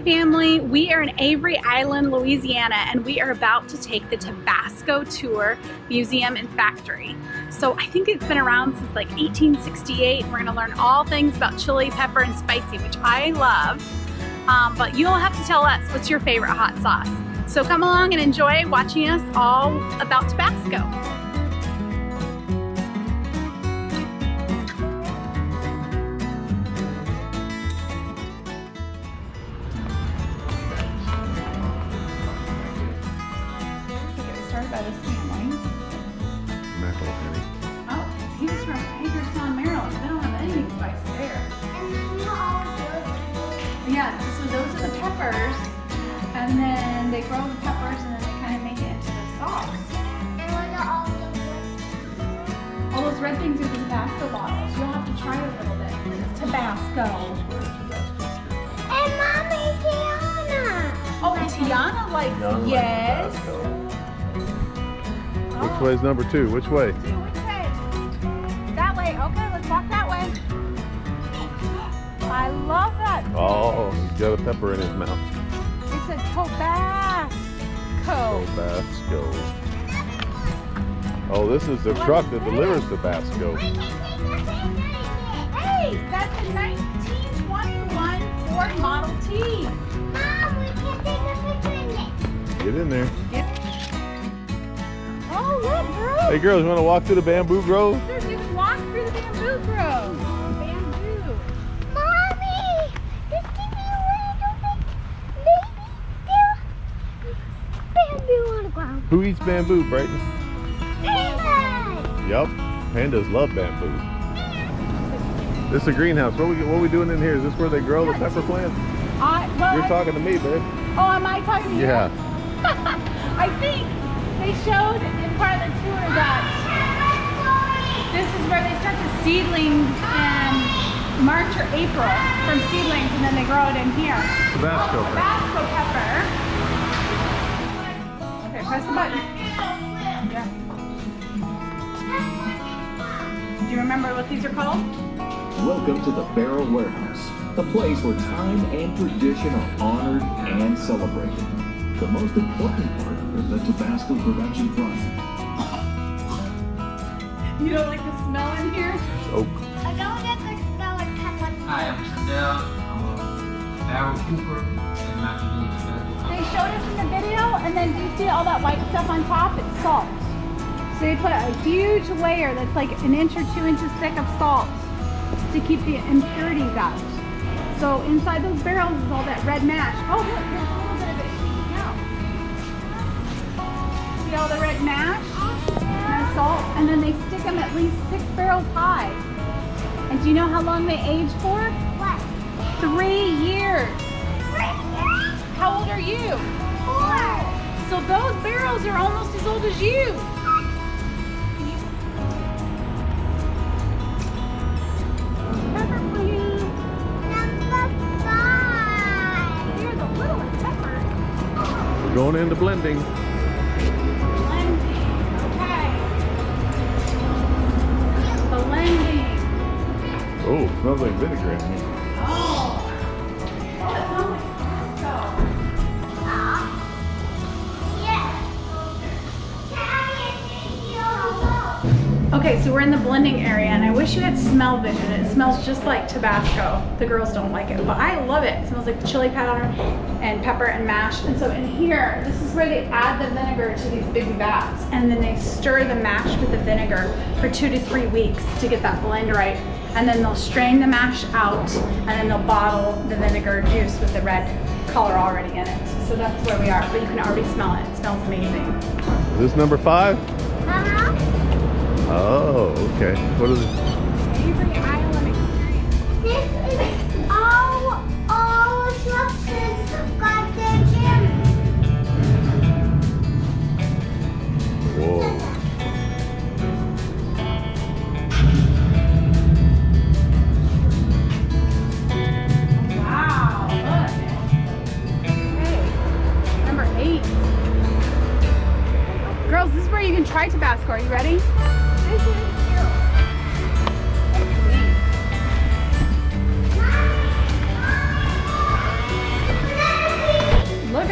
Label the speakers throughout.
Speaker 1: family. We are in Avery Island, Louisiana, and we are about to take the TOBASCO tour, museum and factory. So I think it's been around since like 1868. We're gonna learn all things about chili, pepper, and spicy, which I love. But you'll have to tell us, what's your favorite hot sauce? So come along and enjoy watching us all about TOBASCO. By this family. Oh, he was from Hagerstown, Maryland. They don't have anything spicy there. Yeah, so those are the peppers, and then they grow the peppers, and then they kind of make it into the sauce. All those red things are the Tabasco bottles. You'll have to try a little bit. It's Tabasco.
Speaker 2: And Mommy, Tiana.
Speaker 1: Oh, Tiana likes, yes.
Speaker 3: Which way is number 2? Which way?
Speaker 1: Which way? That way. Okay, let's walk that way. I love that.
Speaker 3: Oh, he's got a pepper in his mouth.
Speaker 1: It's a Tabasco.
Speaker 3: Tabasco. Oh, this is the truck that delivers Tabasco.
Speaker 1: Hey, that's a 1921 Ford Model T.
Speaker 2: Mom, we can take a picture in it.
Speaker 3: Get in there.
Speaker 1: Oh, look, girl.
Speaker 3: Hey, girls, you want to walk through the bamboo grove?
Speaker 1: You can walk through the bamboo grove. Bamboo.
Speaker 2: Mommy, this can be a little bit bamboo on the ground.
Speaker 3: Who eats bamboo, Brayton?
Speaker 2: Pandas.
Speaker 3: Yup. Pandas love bamboo. This is a greenhouse. What are we doing in here? Is this where they grow the pepper plants? You're talking to me, babe.
Speaker 1: Oh, am I talking to you?
Speaker 3: Yeah.
Speaker 1: I think they showed in part of the tour that this is where they start the seedlings in March or April from seedlings, and then they grow it in here.
Speaker 3: Tabasco pepper.
Speaker 1: Tabasco pepper. Okay, press the button. Yeah. Do you remember what these are called?
Speaker 4: Welcome to the Barrel Warehouse, the place where time and tradition are honored and celebrated. The most important part is the Tabasco production process.
Speaker 1: You don't like the smell in here?
Speaker 3: Oak.
Speaker 2: I don't get the smell of pepper.
Speaker 5: Hi, I'm Trindell. I'm a barrel cooper and macaroni Tabasco.
Speaker 1: They showed us in the video, and then do you see all that white stuff on top? It's salt. So they put a huge layer that's like 1 inch or 2 inches thick of salt to keep the impurities out. So inside those barrels is all that red mash. Oh look, there's a little bit of it sticking out. See all the red mash and the salt? And then they stick them at least 6 barrels high. And do you know how long they age for?
Speaker 2: What?
Speaker 1: 3 years.
Speaker 2: 3 years?
Speaker 1: How old are you?
Speaker 2: 4.
Speaker 1: So those barrels are almost as old as you. Pepper, please.
Speaker 2: Number 5.
Speaker 1: Here's a littlest pepper.
Speaker 3: We're going into blending.
Speaker 1: Blending. Okay. Blending.
Speaker 3: Oh, it smells like vinegar in here.
Speaker 1: Oh. Oh, it smells like Tabasco.
Speaker 2: Yes.
Speaker 1: Okay, so we're in the blending area, and I wish you had smell vision. It smells just like Tabasco. The girls don't like it, but I love it. It smells like chili powder and pepper and mash. And so in here, this is where they add the vinegar to these big vats, and then they stir the mash with the vinegar for 2 to 3 weeks to get that blend right. And then they'll strain the mash out, and then they'll bottle the vinegar juice with the red color already in it. So that's where we are, but you can already smell it. It smells amazing.
Speaker 3: Is this number 5?
Speaker 2: Uh-huh.
Speaker 3: Oh, okay. What is it?
Speaker 1: Avery Island experience.
Speaker 2: This is all instructions got the gym.
Speaker 3: Whoa.
Speaker 1: Wow, look. Okay, number 8. Girls, this is where you can try Tabasco. Are you ready?
Speaker 2: This is you.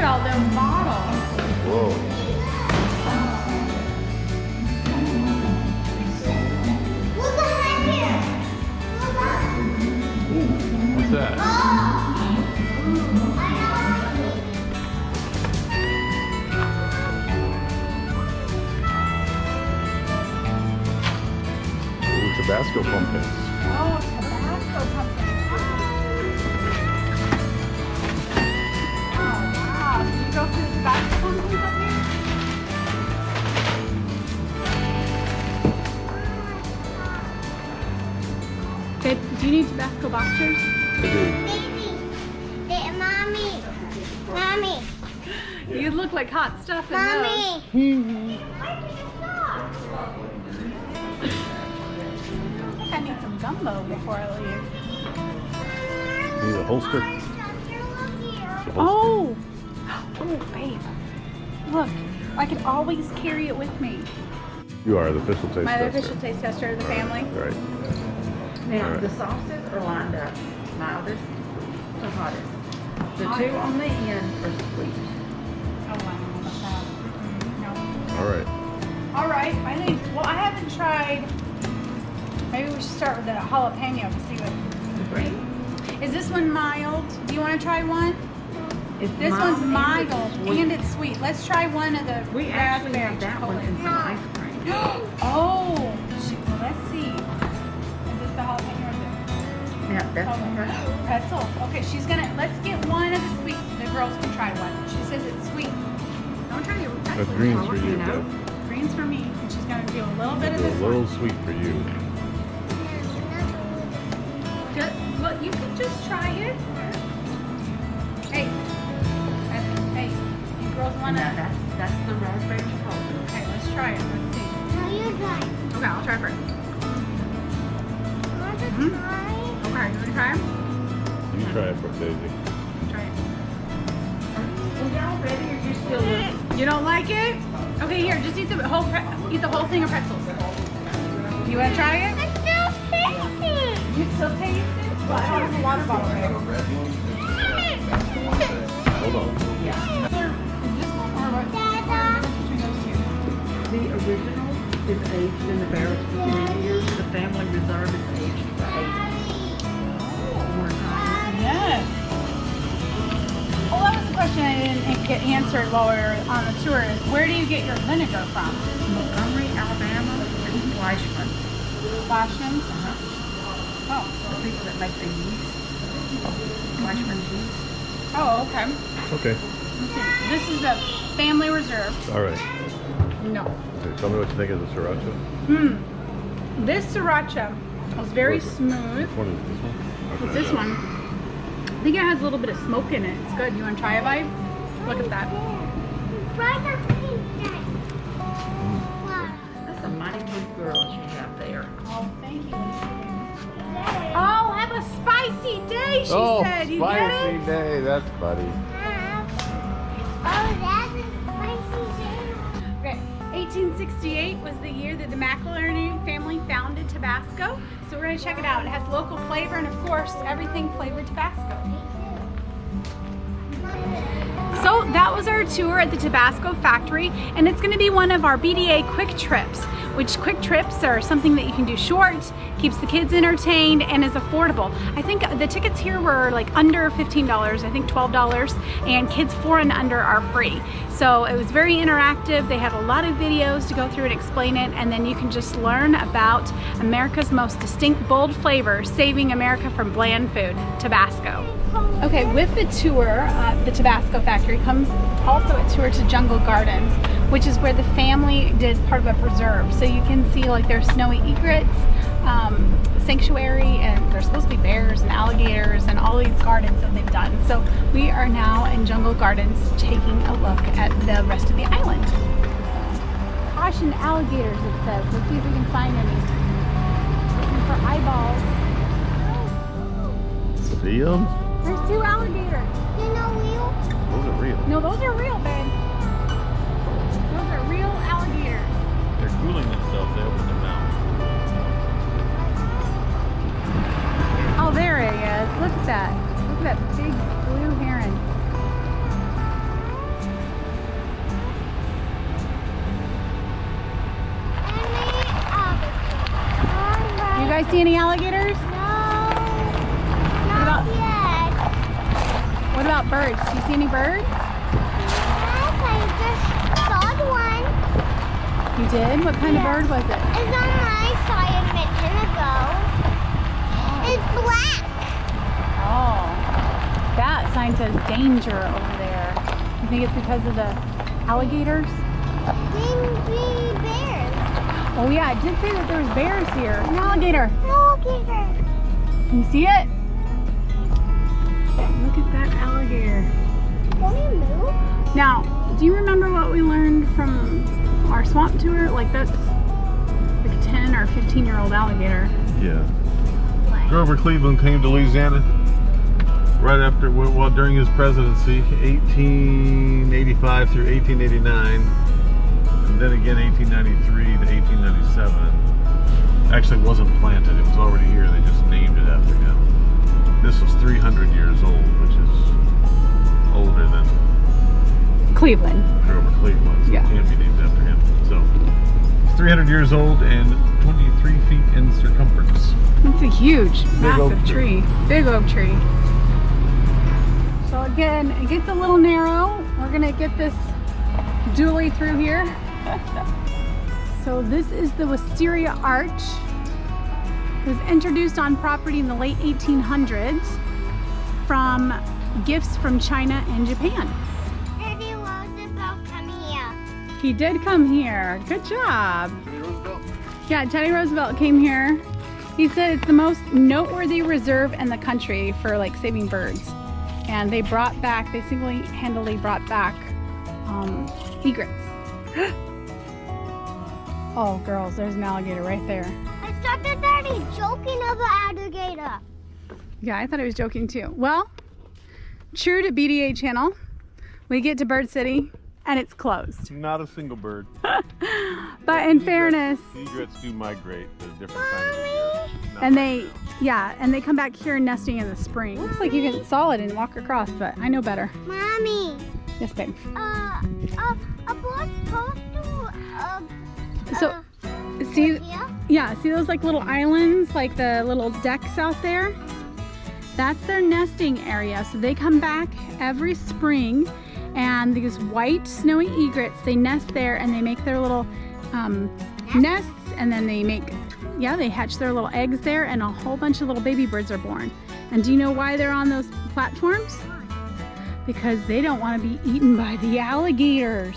Speaker 1: at all those bottles.
Speaker 3: Whoa.
Speaker 2: Look behind here. Look.
Speaker 3: What's that? Ooh, Tabasco pumpkins.
Speaker 1: Oh, Tabasco pumpkin. Oh, wow. Did you go through the Tabasco pumpkins up here? Babe, do you need Tabasco boxers?
Speaker 3: I do.
Speaker 2: Baby. Mommy. Mommy.
Speaker 1: You look like hot stuff in those.
Speaker 2: Mommy. Why did you stop?
Speaker 1: I think I need some gumbo before I leave.
Speaker 3: Need a holster?
Speaker 1: Oh! Oh, babe. Look, I can always carry it with me.
Speaker 3: You are the official taste
Speaker 1: My
Speaker 3: tester.
Speaker 1: official taste tester of the family.
Speaker 3: Right.
Speaker 6: Now,
Speaker 3: Alright.
Speaker 6: the sauces are lined up, mildest to hottest. The two on the end are sweet.
Speaker 1: Oh, I don't know about that. No.
Speaker 3: All right.
Speaker 1: All right, I think, well, I haven't tried, maybe we should start with the jalapeno to see what,
Speaker 6: Green.
Speaker 1: is this one mild? Do you want to try one?
Speaker 6: It's
Speaker 1: This one's
Speaker 6: mild
Speaker 1: mild
Speaker 6: and it's sweet.
Speaker 1: and it's sweet. Let's try one of the
Speaker 6: We actually
Speaker 1: raspberry
Speaker 6: have that one in some
Speaker 1: chipotle.
Speaker 6: ice cream.
Speaker 1: Oh, well, let's see. Is this the jalapeno or is it?
Speaker 6: Yeah, that's her.
Speaker 1: Pretzel. Okay, she's gonna, let's get one of the sweet. The girls can try one. She says it's sweet. Don't try your pretzel.
Speaker 3: That's greens for you,
Speaker 6: Jalapeno.
Speaker 3: Deb.
Speaker 1: Green's for me. And she's gonna do a little bit of
Speaker 3: A
Speaker 1: this
Speaker 3: little
Speaker 1: one.
Speaker 3: sweet for you.
Speaker 1: Just, look, you can just try it. Hey. Hey, you girls
Speaker 6: No,
Speaker 1: wanna?
Speaker 6: that's the raspberry chipotle.
Speaker 1: Okay, let's try it. Let's see.
Speaker 2: No, you try.
Speaker 1: Okay, I'll try first.
Speaker 2: Want to try?
Speaker 1: Okay, you wanna try 'em?
Speaker 3: You try it for Daisy.
Speaker 1: Try it.
Speaker 6: Well, y'all ready or you still looking?
Speaker 1: You don't like it? Okay, here, just eat the whole thing of pretzels. You wanna try it?
Speaker 2: It's still tasty.
Speaker 1: You still taste it? Well, I don't have a water bottle here.
Speaker 3: Hold on.
Speaker 1: Is this one or what?
Speaker 2: Dada.
Speaker 1: Between those two.
Speaker 6: The original is aged in the barrels for 3 years. The family reserve is aged for 8. More time.
Speaker 1: Yes. Well, that was a question I didn't get answered while we were on the tour. Is where do you get your vinegar from?
Speaker 6: Montgomery, Alabama, and Fleischman.
Speaker 1: Flashman's? Oh.
Speaker 6: The people that make the yeast. Fleischman yeast.
Speaker 1: Oh, okay.
Speaker 3: Okay.
Speaker 1: Let's see. This is the family reserve.
Speaker 3: All right.
Speaker 1: No.
Speaker 3: Okay, tell me what you think of the sriracha.
Speaker 1: This sriracha is very
Speaker 3: What is it?
Speaker 1: smooth.
Speaker 3: Which one is this one?
Speaker 1: It's
Speaker 3: Okay,
Speaker 1: this
Speaker 3: yeah.
Speaker 1: one. I think it has a little bit of smoke in it. It's good. You want to try it, babe? Look at that.
Speaker 2: Try the pink thing. Wow.
Speaker 6: That's a mighty good girl you have there.
Speaker 1: Oh, thank you. Oh, have a spicy day, she said. You get it?
Speaker 3: day. That's funny.
Speaker 2: Oh, that's a spicy thing.
Speaker 1: Okay. 1868 was the year that the McIlhenny family founded Tabasco. So we're going to check it out. It has local flavor and, of course, everything flavored Tabasco. So that was our tour at the Tabasco factory, and it's going to be one of our BDA Quick Trips, which quick trips are something that you can do short, keeps the kids entertained, and is affordable. I think the tickets here were like under $15, I think $12, and kids 4 and under are free. So it was very interactive. They had a lot of videos to go through and explain it, and then you can just learn about America's most distinct, bold flavor, saving America from bland food, Tabasco. Okay, with the tour, the Tabasco factory comes also a tour to Jungle Gardens, which is where the family did part of a preserve. So you can see like there's snowy egrets, sanctuary, and there's supposed to be bears and alligators and all these gardens that they've done. So we are now in Jungle Gardens taking a look at the rest of the island. Caution alligators, it says. Let's see if we can find any. Looking for eyeballs.
Speaker 3: See them?
Speaker 1: There's 2 alligators.
Speaker 2: You know, real?
Speaker 3: Those are real.
Speaker 1: No, those are real, babe. Those are real alligators.
Speaker 3: They're cooling themselves. They open their mouth.
Speaker 1: Oh, there he is. Look at that. Look at that big blue heron. guys see any alligators?
Speaker 2: No,
Speaker 1: What
Speaker 2: not
Speaker 1: about,
Speaker 2: yet.
Speaker 1: what about birds? Do you see any birds?
Speaker 2: Yes, I just saw the one.
Speaker 1: You did? What kind of bird was it?
Speaker 2: It's on my side a minute ago. It's black.
Speaker 1: Oh, that sign says danger over there. You think it's because of the alligators?
Speaker 2: Maybe bears.
Speaker 1: Oh yeah, it did say that there was bears here. An alligator.
Speaker 2: Alligator.
Speaker 1: Can you see it? Look at that alligator.
Speaker 2: Can we move?
Speaker 1: Now, do you remember what we learned from our swamp tour? Like that's like a 10 or 15-year-old alligator.
Speaker 3: Yeah. Grover Cleveland came to Louisiana right after, well, during his presidency, 1885 through 1889, and then again 1893 to 1897. Actually, it wasn't planted; it was already here. They just named it after him. This was 300 years old, which is older than
Speaker 1: Cleveland.
Speaker 3: Grover Cleveland, so
Speaker 1: Yeah.
Speaker 3: it can't be named after him. So it's 300 years old and 23 feet in circumference.
Speaker 1: It's a huge,
Speaker 3: oak
Speaker 1: massive
Speaker 3: tree.
Speaker 1: tree. Big oak tree. So again, it gets a little narrow. We're gonna get this dually through here. So this is the Wisteria Arch. It was introduced on property in the late 1800s from gifts from China and Japan.
Speaker 2: Daddy Roosevelt come here.
Speaker 1: He did come here. Good job. Yeah, Teddy Roosevelt came here. He said it's the most noteworthy reserve in the country for like saving birds. And they brought back, they single-handedly brought back egrets. Oh, girls, there's an alligator right there.
Speaker 2: I started Daddy joking about alligator.
Speaker 1: Yeah, I thought he was joking too. Well, true to BDA channel, we get to Bird City and it's closed.
Speaker 3: Not a single bird.
Speaker 1: But in fairness,
Speaker 3: Egrets do migrate at a different time of the year. Not
Speaker 1: and
Speaker 3: right now.
Speaker 1: and they come back here nesting in the spring. Looks like you can saw it and walk across, but I know better.
Speaker 2: Mommy,
Speaker 1: Yes, babe.
Speaker 2: a boat's supposed to,
Speaker 1: So, see,
Speaker 2: here?
Speaker 1: yeah, see those like little islands, like the little decks out there? That's their nesting area. So they come back every spring, and these white snowy egrets, they nest there and they make their little nests, and then they make, they hatch their little eggs there, and a whole bunch of little baby birds are born. And do you know why they're on those platforms? Because they don't want to be eaten by the alligators.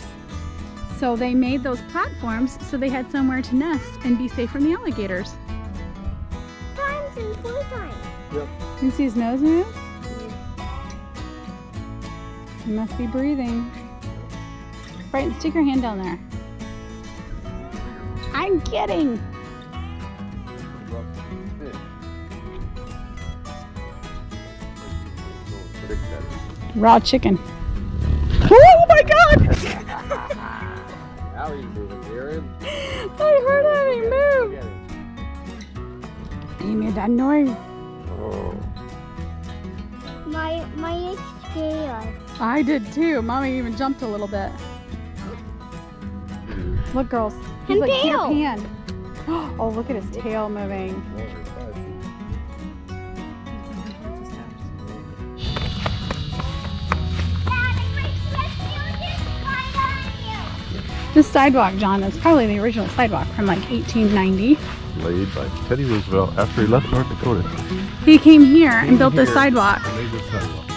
Speaker 1: So they made those platforms so they had somewhere to nest and be safe from the alligators.
Speaker 2: Times and 3 times.
Speaker 1: You can see his nose move? He must be breathing. Brighton, stick your hand down there. I'm kidding. Raw chicken. Oh my God!
Speaker 5: How are you moving, Aaron?
Speaker 1: I heard him move. He made that noise.
Speaker 5: Oh.
Speaker 2: My is scared.
Speaker 1: I did too. Mommy even jumped a little bit. Look, girls. He's
Speaker 2: And
Speaker 1: like
Speaker 2: tail.
Speaker 1: Peter Pan. Oh, look at his tail moving. This sidewalk, John, is probably the original sidewalk from like 1890.
Speaker 3: Laid by Teddy Roosevelt after he left North Dakota.
Speaker 1: He came here and built this
Speaker 3: Here,
Speaker 1: sidewalk.
Speaker 3: and made this sidewalk.